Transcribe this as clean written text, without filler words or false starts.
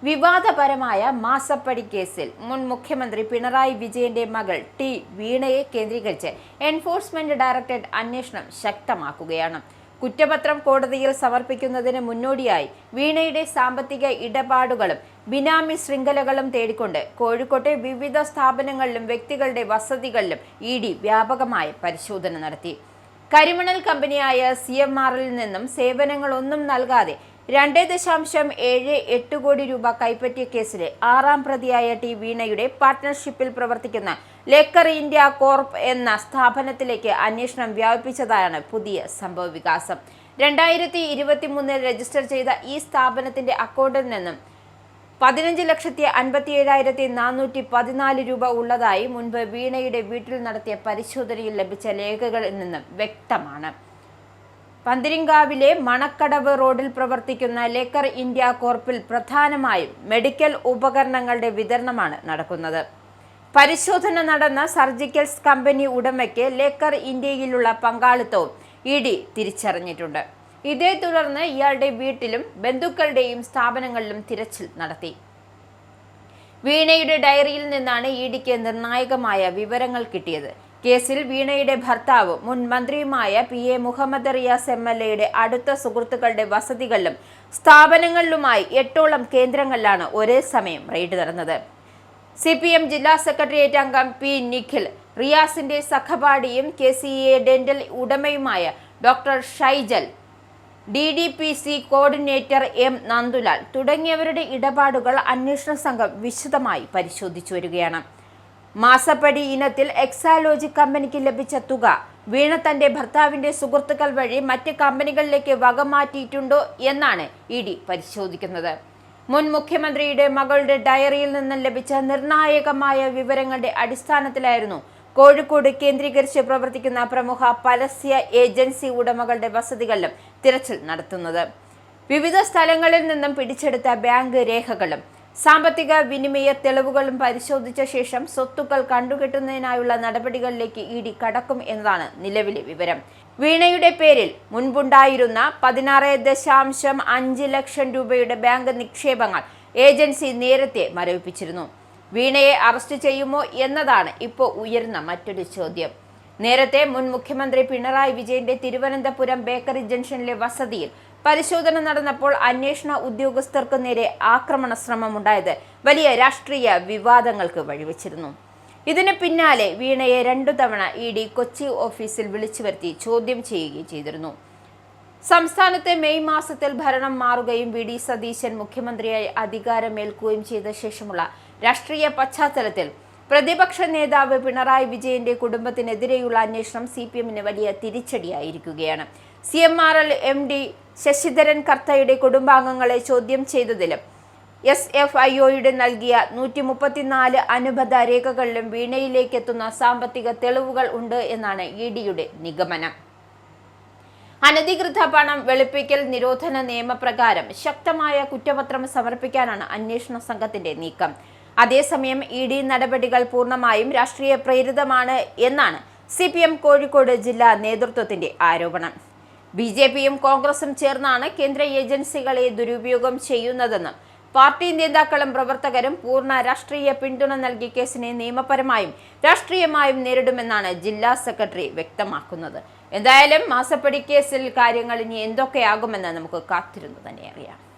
വിവാദപരമായ മാസപ്പടി കേസിൽ മുൻ മുഖ്യമന്ത്രി പിണറായി വിജയന്റെ മകൾ ടി വീണയെ കേന്ദ്രീകരിച്ച് എൻഫോഴ്സ്മെന്റ് ഡയറക്ടറേറ്റ് അന്വേഷണം ശക്തമാക്കുകയാണ്. കുറ്റപത്രം കോടതിയിൽ സമർപ്പിക്കുന്നതിന് മുന്നോടിയായി വീണയുടെ സാമ്പത്തിക ഇടപാടുകളും ബിനാമി ശൃംഖലകളും തേടിക്കൊണ്ട് കോഴിക്കോട്ടെ വിവിധ സ്ഥാപനങ്ങളിലും വ്യക്തികളുടെ വസതികളിലും ഇ.ഡി. വ്യാപകമായ പരിശോധന നടത്തി. കരിമണൽ കമ്പനിയായ CMRൽ നിന്നും സേവനങ്ങളൊന്നും നൽകാതെ 2.78 കോടി രൂപ കൈപ്പറ്റിയ കേസിലെ 6ാം പ്രതിയായ ടി വീണയുടെ പാർട്ട്ണർഷിപ്പിൽ പ്രവർത്തിക്കുന്ന ലേക്കർ ഇന്ത്യ കോർപ്പ് എന്ന സ്ഥാപനത്തിലേക്ക് അന്വേഷണം വ്യാപിപ്പിച്ചതാണ് പുതിയ സംഭവവികാസം. 2023 രജിസ്റ്റർ ചെയ്ത ഈ സ്ഥാപനത്തിന്റെ അക്കൗണ്ടിൽ നിന്നും 15,57,414 രൂപ ഉള്ളതായി മുൻപ് വീണയുടെ വീട്ടിൽ നടത്തിയ പരിശോധനയിൽ ലഭിച്ച രേഖകളിൽ നിന്നും വ്യക്തമാണ്. പന്തിരിങ്കാവിലെ മണക്കടവ് റോഡിൽ പ്രവർത്തിക്കുന്ന ലേക്കർ ഇന്ത്യ കോർപ്പിൽ പ്രധാനമായും മെഡിക്കൽ ഉപകരണങ്ങളുടെ വിതരണമാണ് നടക്കുന്നത്. പരിശോധന നടന്ന സർജിക്കൽസ് കമ്പനി ഉടമയ്ക്ക് ലേക്കർ ഇന്ത്യയിലുള്ള പങ്കാളിത്തവും ഇ.ഡി. തിരിച്ചറിഞ്ഞിട്ടുണ്ട്. ഇതേ തുടർന്ന് ഇയാളുടെ വീട്ടിലും ബന്ധുക്കളുടെയും സ്ഥാപനങ്ങളിലും തിരച്ചിൽ നടത്തി. വീണയുടെ ഡയറിയിൽ നിന്നാണ് ഇ.ഡിക്ക് നിർണായകമായ വിവരങ്ങൾ കിട്ടിയത്. കേസിൽ വീണയുടെ ഭർത്താവ് മുൻ മന്ത്രിയുമായ PA മുഹമ്മദ് റിയാസ് MLA അടുത്ത സുഹൃത്തുക്കളുടെ വസതികളിലും സ്ഥാപനങ്ങളിലുമായി 8ഓളം കേന്ദ്രങ്ങളിലാണ് ഒരേ സമയം റെയ്ഡ് നടന്നത്. CPM ജില്ലാ സെക്രട്ടേറിയറ്റ് അംഗം P. നിഖിൽ, റിയാസിന്റെ സഹപാഠിയും KCA ഡെന്റൽ ഉടമയുമായ doctor Shaijal, DDPC coordinator M. Nandulal തുടങ്ങിയവരുടെ ഇടപാടുകൾ അന്വേഷണ സംഘം വിശദമായി പരിശോധിച്ചു വരികയാണ്. മാസപ്പടി ഇനത്തിൽ എക്സാലോജി കമ്പനിക്ക് ലഭിച്ച തുക വീണ തന്റെ ഭർത്താവിന്റെ സുഹൃത്തുക്കൾ വഴി മറ്റ് കമ്പനികളിലേക്ക് വകമാറ്റിയിട്ടുണ്ടോ എന്നാണ് ഇ.ഡി. പരിശോധിക്കുന്നത്. മുൻ മുഖ്യമന്ത്രിയുടെ മകളുടെ ഡയറിയിൽ നിന്നും ലഭിച്ച നിർണായകമായ വിവരങ്ങളുടെ അടിസ്ഥാനത്തിലായിരുന്നു കോഴിക്കോട് കേന്ദ്രീകരിച്ച് പ്രവർത്തിക്കുന്ന പ്രമുഖ പരസ്യ ഏജൻസി ഉടമകളുടെ വസതികളിലും തിരച്ചിൽ നടത്തുന്നത്. വിവിധ സ്ഥലങ്ങളിൽ നിന്നും പിടിച്ചെടുത്ത ബാങ്ക് രേഖകളും സാമ്പത്തിക വിനിമയ തെളിവുകളും പരിശോധിച്ച ശേഷം സ്വത്തുക്കൾ കണ്ടുകെട്ടുന്നതിനായുള്ള നടപടികളിലേക്ക് ഇ.ഡി. കടക്കും എന്നതാണ് നിലവിലെ വിവരം. വീണയുടെ പേരിൽ മുൻപുണ്ടായിരുന്ന 16.5 ലക്ഷം രൂപയുടെ ബാങ്ക് നിക്ഷേപങ്ങൾ ഏജൻസി നേരത്തെ മരവിപ്പിച്ചിരുന്നു. വീണയെ അറസ്റ്റ് ചെയ്യുമോ എന്നതാണ് ഇപ്പോൾ ഉയർന്ന മറ്റൊരു ചോദ്യം. നേരത്തെ മുൻ മുഖ്യമന്ത്രി പിണറായി വിജയന്റെ തിരുവനന്തപുരം ബേക്കറി ജംഗ്ഷനിലെ വസതിയിൽ പരിശോധന നടന്നപ്പോൾ അന്വേഷണ ഉദ്യോഗസ്ഥർക്ക് നേരെ ആക്രമണ ശ്രമമുണ്ടായത് വലിയ രാഷ്ട്രീയ വിവാദങ്ങൾക്ക് വഴിവെച്ചിരുന്നു. ഇതിന് പിന്നാലെ വീണയെ 2 തവണ ഇ.ഡി. കൊച്ചി ഓഫീസിൽ വിളിച്ചു വരുത്തി ചോദ്യം ചെയ്യുകയും ചെയ്തിരുന്നു. സംസ്ഥാനത്തെ മെയ് മാസത്തിൽ ഭരണം മാറുകയും വി. ഡി. സതീശൻ മുഖ്യമന്ത്രിയായി അധികാരമേൽക്കുകയും ചെയ്ത ശേഷമുള്ള രാഷ്ട്രീയ പശ്ചാത്തലത്തിൽ പ്രതിപക്ഷ നേതാവ് പിണറായി വിജയന്റെ കുടുംബത്തിനെതിരെയുള്ള അന്വേഷണം CPMന് വലിയ തിരിച്ചടിയായിരിക്കുകയാണ്. CMRL MD ശശിധരൻ കർത്തയുടെ കുടുംബാംഗങ്ങളെ ചോദ്യം ചെയ്തതിലും SFIOയുടെ നൽകിയ 134 അനുബന്ധ രേഖകളിലും വീണയിലേക്ക് എത്തുന്ന സാമ്പത്തിക തെളിവുകൾ ഉണ്ട് എന്നാണ് ഇ.ഡിയുടെ നിഗമനം. അനധികൃത പണം വെളുപ്പിക്കൽ നിരോധന നിയമപ്രകാരം ശക്തമായ കുറ്റപത്രം സമർപ്പിക്കാനാണ് അന്വേഷണ സംഘത്തിന്റെ നീക്കം. അതേസമയം ഇ.ഡി. നടപടികൾ പൂർണ്ണമായും രാഷ്ട്രീയ പ്രേരിതമാണ് എന്നാണ് CPM കോഴിക്കോട് ജില്ലാ നേതൃത്വത്തിന്റെ ആരോപണം. BJPയും കോൺഗ്രസും ചേർന്നാണ് കേന്ദ്ര ഏജൻസികളെ ദുരുപയോഗം ചെയ്യുന്നതെന്നും പാർട്ടി നേതാക്കളും പ്രവർത്തകരും പൂർണ്ണ രാഷ്ട്രീയ പിന്തുണ നൽകിയ കേസിനെ നിയമപരമായും രാഷ്ട്രീയമായും നേരിടുമെന്നാണ് ജില്ലാ സെക്രട്ടറി വ്യക്തമാക്കുന്നത്. എന്തായാലും മാസപ്പടി കേസിൽ കാര്യങ്ങൾ ഇനി എന്തൊക്കെയാകുമെന്ന് നമുക്ക് കാത്തിരുന്നു തന്നെ അറിയാം.